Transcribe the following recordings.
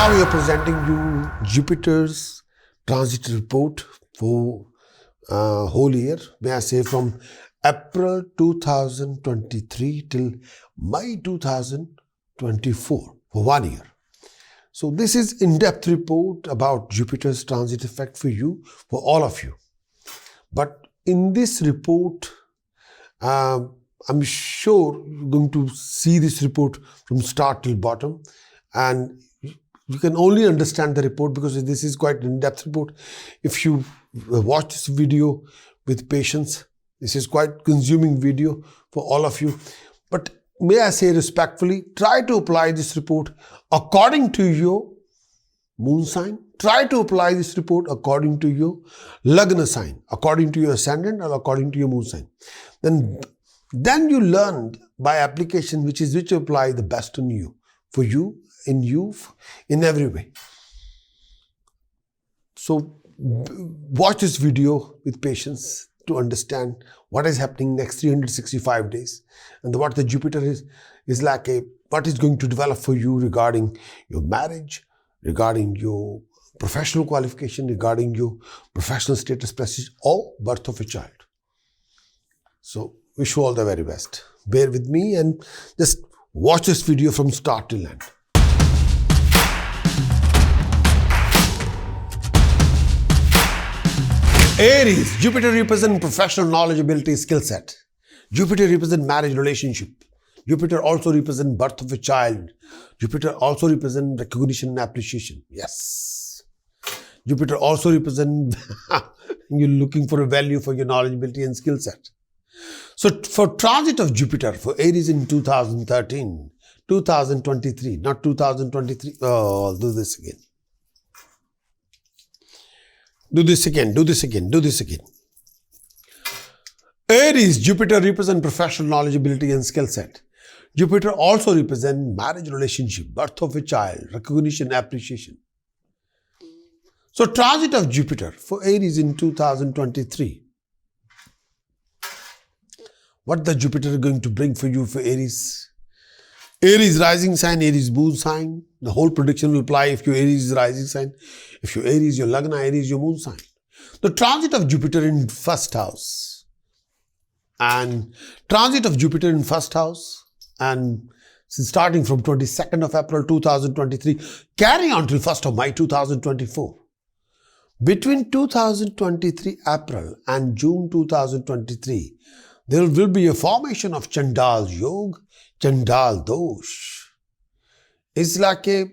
Now we are presenting you Jupiter's transit report for whole year. May I say from April 2023 till May 2024 for 1 year. So this is in-depth report about Jupiter's transit effect for you, for all of you. But in this report, I'm sure you're going to see this report from start till bottom, and you can only understand the report because this is quite an in-depth report. If you watch this video with patience, this is quite consuming video for all of you. But may I say respectfully, try to apply this report according to your moon sign. Try to apply this report according to your Lagna sign, according to your ascendant or according to your moon sign. Then you learn by application which you apply the best on you, for you, in every way. So watch this video with patience to understand what is happening next 365 days and what the Jupiter is like, what is going to develop for you regarding your marriage, regarding your professional qualification, regarding your professional status, prestige, or birth of a child. So wish you all the very best. Bear with me and just watch this video from start till end. Aries, Jupiter represents professional knowledge, ability, skill set. Jupiter represents marriage relationship. Jupiter also represents birth of a child. Jupiter also represents recognition and appreciation. Yes. Jupiter also represents you're looking for a value for your knowledge, ability, and skill set. So for transit of Jupiter for Aries in 2023, not 2023. Oh, I'll do this again. Do this again. Aries, Jupiter represents professional knowledge, ability, and skill set. Jupiter also represents marriage relationship, birth of a child, recognition, appreciation. So transit of Jupiter for Aries in 2023. What the Jupiter is going to bring for you for Aries? Aries rising sign, Aries moon sign. The whole prediction will apply if your Aries is rising sign. If your Aries, your Lagna, Aries, your moon sign. The transit of Jupiter in first house. And transit of Jupiter in first house. And starting from 22nd of April 2023, carrying on till 1st of May 2024. Between 2023 April and June 2023, there will be a formation of Chandal Yoga, Chandal Dosh. It's like a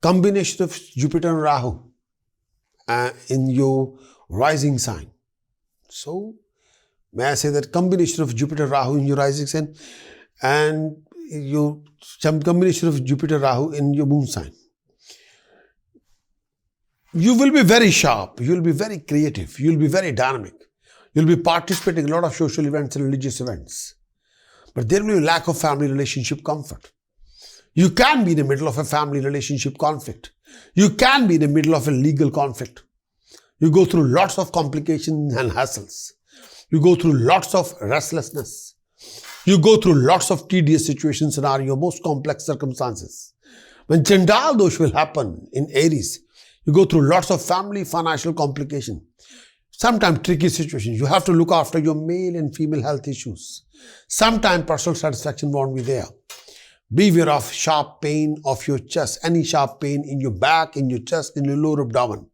combination of Jupiter and Rahu in your rising sign. So, may I say that combination of Jupiter Rahu in your rising sign and some combination of Jupiter Rahu in your moon sign. You will be very sharp, you will be very creative, you will be very dynamic. You'll be participating in a lot of social events and religious events. But there will be a lack of family relationship comfort. You can be in the middle of a family relationship conflict. You can be in the middle of a legal conflict. You go through lots of complications and hassles. You go through lots of restlessness. You go through lots of tedious situations scenario, most complex circumstances. When Chandal Dosh will happen in Aries, you go through lots of family financial complication. Sometimes tricky situations. You have to look after your male and female health issues. Sometimes personal satisfaction won't be there. Beware of sharp pain of your chest. Any sharp pain in your back, in your chest, in your lower abdomen.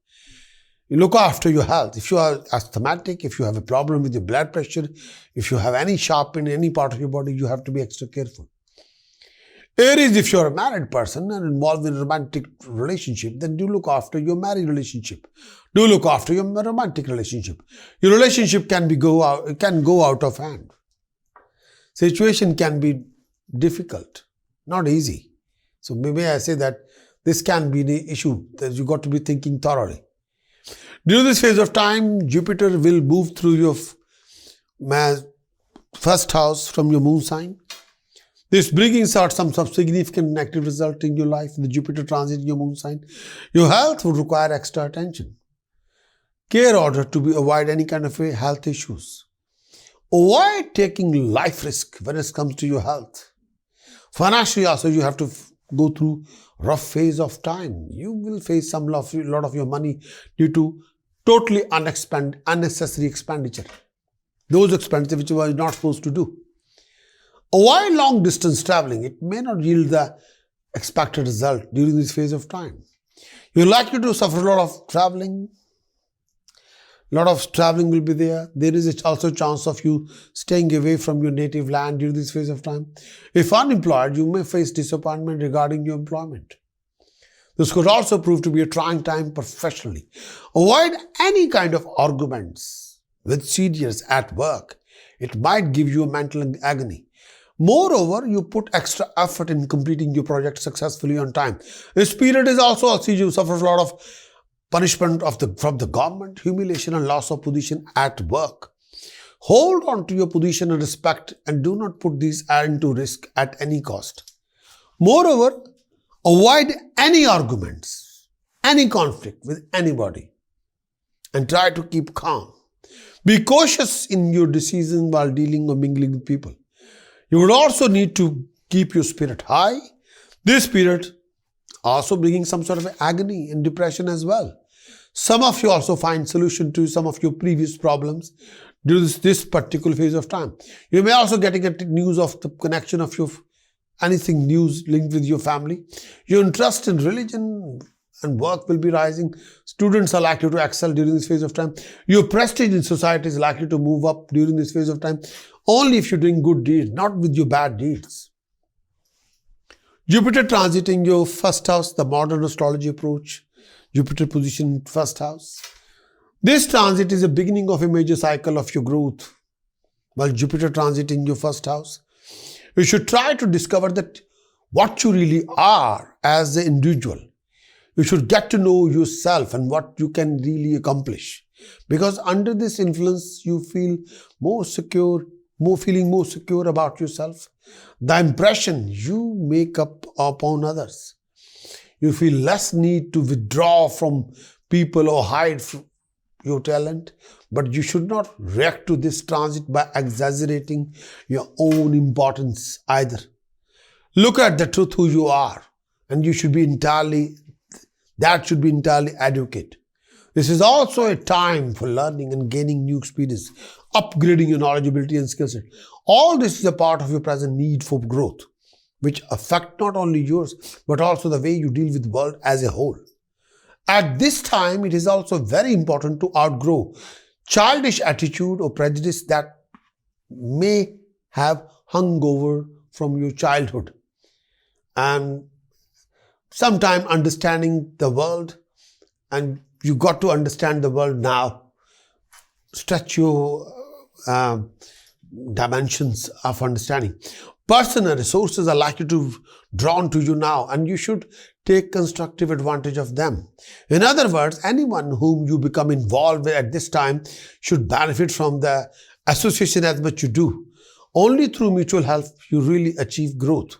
You look after your health. If you are asthmatic, if you have a problem with your blood pressure, if you have any sharp pain in any part of your body, you have to be extra careful. Aries, if you're a married person and involved in a romantic relationship, then do look after your married relationship. Do look after your romantic relationship. Your relationship can go out of hand. Situation can be difficult, not easy. So maybe I say that this can be the issue that you got to be thinking thoroughly. During this phase of time, Jupiter will move through your first house from your moon sign. This brings out some significant negative result in your life. The Jupiter transit in your moon sign. Your health would require extra attention. Care order to avoid any kind of health issues. Avoid taking life risk when it comes to your health. Financially also you have to go through rough phase of time. You will face some lot of your money due to totally unnecessary expenditure. Those expenses which you were not supposed to do. Avoid long distance traveling. It may not yield the expected result during this phase of time. You're likely to suffer a lot of traveling. A lot of traveling will be there. There is also a chance of you staying away from your native land during this phase of time. If unemployed, you may face disappointment regarding your employment. This could also prove to be a trying time professionally. Avoid any kind of arguments with seniors at work. It might give you a mental agony. Moreover, you put extra effort in completing your project successfully on time. This period is also see you suffer a lot of punishment from the government, humiliation and loss of position at work. Hold on to your position and respect and do not put these into risk at any cost. Moreover, avoid any arguments, any conflict with anybody and try to keep calm. Be cautious in your decisions while dealing or mingling with people. You would also need to keep your spirit high. This period also bringing some sort of agony and depression as well. Some of you also find solution to some of your previous problems during this particular phase of time. You may also get news of the connection of your anything news linked with your family. Your interest in religion and work will be rising. Students are likely to excel during this phase of time. Your prestige in society is likely to move up during this phase of time. Only if you're doing good deeds, not with your bad deeds. Jupiter transiting your first house, the modern astrology approach. Jupiter position in first house. This transit is the beginning of a major cycle of your growth. While Jupiter transiting your first house, you should try to discover that what you really are as an individual. You should get to know yourself and what you can really accomplish. Because under this influence, you feel more secure, feeling more secure about yourself. The impression you make up upon others. You feel less need to withdraw from people or hide your talent. But you should not react to this transit by exaggerating your own importance either. Look at the truth who you are, and you should be entirely adequate. This is also a time for learning and gaining new experience, upgrading your knowledgeability and skill set. All this is a part of your present need for growth, which affect not only yours, but also the way you deal with the world as a whole. At this time, it is also very important to outgrow childish attitude or prejudice that may have hung over from your childhood. And sometime understanding the world, and you got to understand the world now. Stretch your dimensions of understanding. Personal resources are likely to be drawn to you now, and you should take constructive advantage of them. In other words, anyone whom you become involved with at this time should benefit from the association as much you do. Only through mutual help you really achieve growth.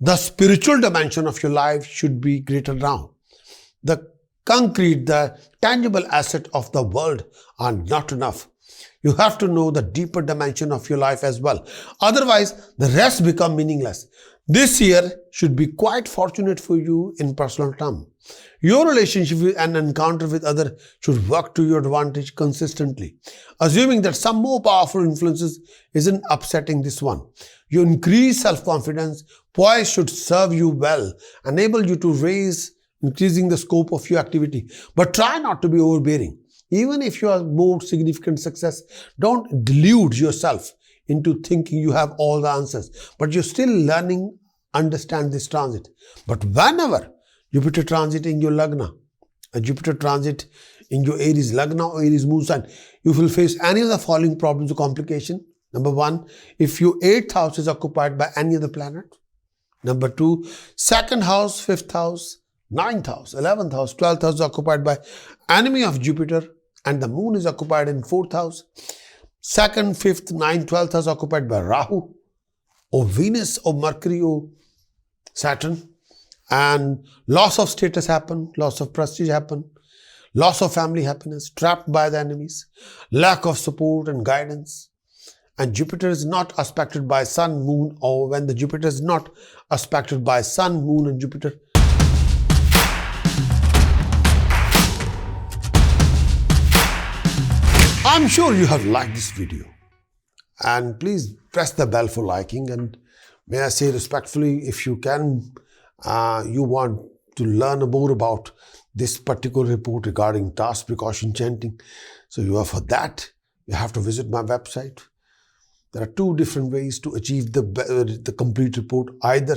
The spiritual dimension of your life should be greater now. The concrete, the tangible asset of the world are not enough. You have to know the deeper dimension of your life as well. Otherwise, the rest become meaningless. This year should be quite fortunate for you in personal terms. Your relationship and encounter with others should work to your advantage consistently, assuming that some more powerful influences isn't upsetting this one. Your increased self-confidence, poise should serve you well, enable you to increasing the scope of your activity. But try not to be overbearing. Even if you have more significant success, don't delude yourself into thinking you have all the answers. But you're still learning, understand this transit. But whenever Jupiter transit in your Lagna, a Jupiter transit in your Aries Lagna or Aries moon sign, you will face any of the following problems or complication. Number one, if your 8th house is occupied by any other planet. Number two, 2nd house, 5th house, 9th house, 11th house, 12th house is occupied by enemy of Jupiter, and the moon is occupied in 4th house. 2nd, 5th, 9th, 12th house occupied by Rahu or Venus or Mercury or Saturn. And loss of status happen, loss of prestige happen, loss of family happiness, trapped by the enemies, lack of support and guidance. and Jupiter is not aspected by Sun, Moon, or when the Jupiter is not aspected by Sun, Moon and Jupiter. I'm sure you have liked this video, and please press the bell for liking, and may I say respectfully, if you can, you want to learn more about this particular report regarding task, precaution, chanting. So for that, you have to visit my website. There are two different ways to achieve the complete report. Either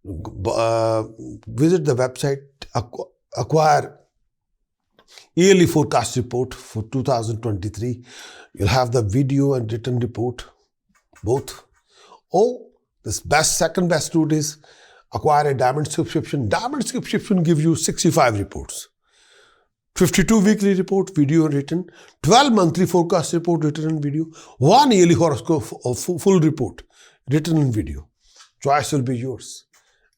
visit the website, acquire yearly forecast report for 2023. You'll have the video and written report, both. Or the second best route is acquire a diamond subscription. Diamond subscription gives you 65 reports. 52 weekly report, video and written, 12 monthly forecast report, written and video, 1 yearly horoscope full report, written and video. Choice will be yours.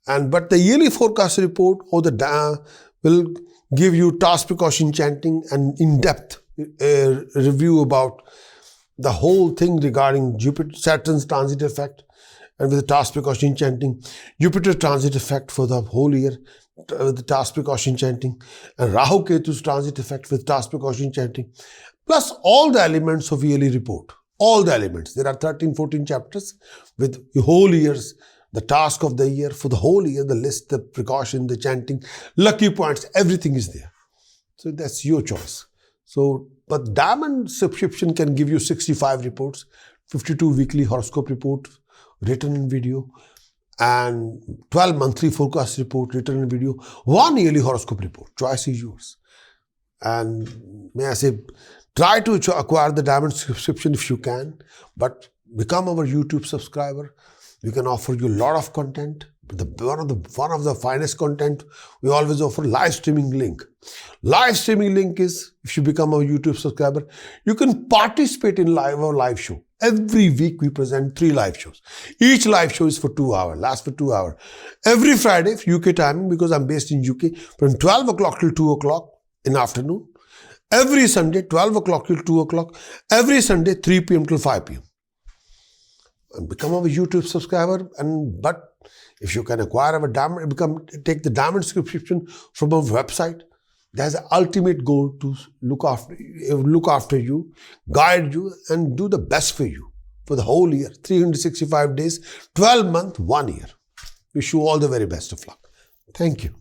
But the yearly forecast report or will give you task, precaution, chanting, and in-depth review about the whole thing regarding Jupiter, Saturn's transit effect, and with the task, precaution, chanting, Jupiter transit effect for the whole year, with the task, precaution, chanting, and Rahu Ketu's transit effect with task, precaution, chanting, plus all the elements of yearly report. All the elements. There are 13, 14 chapters with the whole year's, the task of the year, for the whole year, the list, the precaution, the chanting, lucky points, everything is there. So that's your choice. But diamond subscription can give you 65 reports, 52 weekly horoscope report, written in video, and 12 monthly forecast report, written in video, 1 yearly horoscope report. Choice is yours. And may I say, try to acquire the diamond subscription if you can, but become our YouTube subscriber. We can offer you a lot of content. One of the finest content, we always offer live streaming link. Live streaming link is, if you become a YouTube subscriber, you can participate in our live show. Every week we present 3 live shows. Each live show is for 2 hours, lasts for 2 hours. Every Friday, UK timing, because I'm based in UK, from 12 o'clock till 2 o'clock in the afternoon. Every Sunday, 12 o'clock till 2 o'clock. Every Sunday, 3 p.m. till 5 p.m. And become our YouTube subscriber. But if you can acquire our diamond, take the diamond subscription from our website. There's an ultimate goal to look after you, guide you, and do the best for you for the whole year. 365 days, 12 months, 1 year. Wish you all the very best of luck. Thank you.